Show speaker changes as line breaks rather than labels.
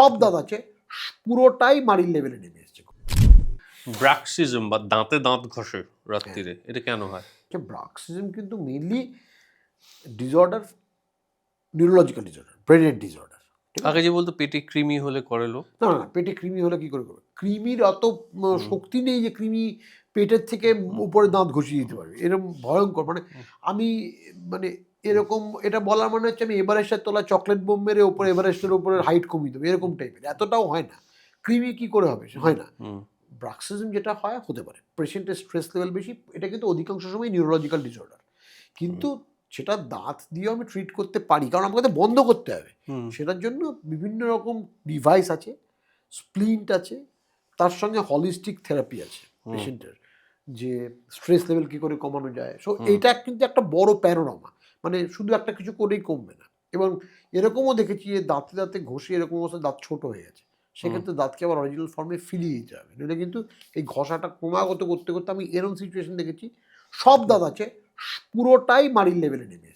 সব দাঁত আছে, পুরোটাই মারির লেভেলে নেমে এসছে।
ব্রাক্সিজম বা দাঁতে দাঁত ঘষে রাত্রিরে, এটা কেন হয়?
ব্রাক্সিজম কিন্তু মেনলি ডিসঅর্ডার, নিউরোলজিক্যাল ডিসঅর্ডার, ব্রেনের ডিসঅর্ডার।
আগে যে বলতো পেটে কৃমি হলে করেলো।
না না, পেটে কৃমি হলে কি করে করবে? কৃমির অত শক্তি নেই যে কৃমি পেটের থেকে উপরে দাঁত ঘষিয়ে দিতে পারবে, এরকম ভয়ঙ্কর। মানে আমি মানে এরকম এটা বলার মানে হচ্ছে আমি এভারেস্টের তলায় চকলেট বোম মেরে ওপরে এভারেস্টের উপরে হাইট কমিয়ে দেবো, এরকম টাইপের। এতটাও হয় না। কৃমি কি করে হবে? হয় না। ব্রাক্সিজম যেটা হয় হতে পারে পেশেন্টের স্ট্রেস লেভেল বেশি, এটা কিন্তু অধিকাংশ সময় নিউরোলজিক্যাল ডিসঅর্ডার। কিন্তু সেটা দাঁত দিয়েও আমি ট্রিট করতে পারি, কারণ আমাকে তো বন্ধ করতে হবে। সেটার জন্য বিভিন্ন রকম ডিভাইস আছে, স্প্লিন্ট আছে, তার সঙ্গে হলিস্টিক থেরাপি আছে পেশেন্টের, যে স্ট্রেস লেভেল কী করে কমানো যায়। সো এটা কিন্তু একটা বড় প্যানোরামা, মানে শুধু একটা কিছু করেই কমবে না। এবং এরকমও দেখেছি যে দাঁতে দাঁতে ঘষে এরকম অবস্থা দাঁত ছোট হয়ে গেছে, সেক্ষেত্রে দাঁতকে আবার অরিজিনাল ফর্মে ফিরিয়ে দিতে হবে, নইলে কিন্তু এই ঘষাটা ক্রমাগত করতে করতে আমি এরকম সিচুয়েশন দেখেছি সব দাঁত আছে, পুরোটাই মারির লেভেলে নেমে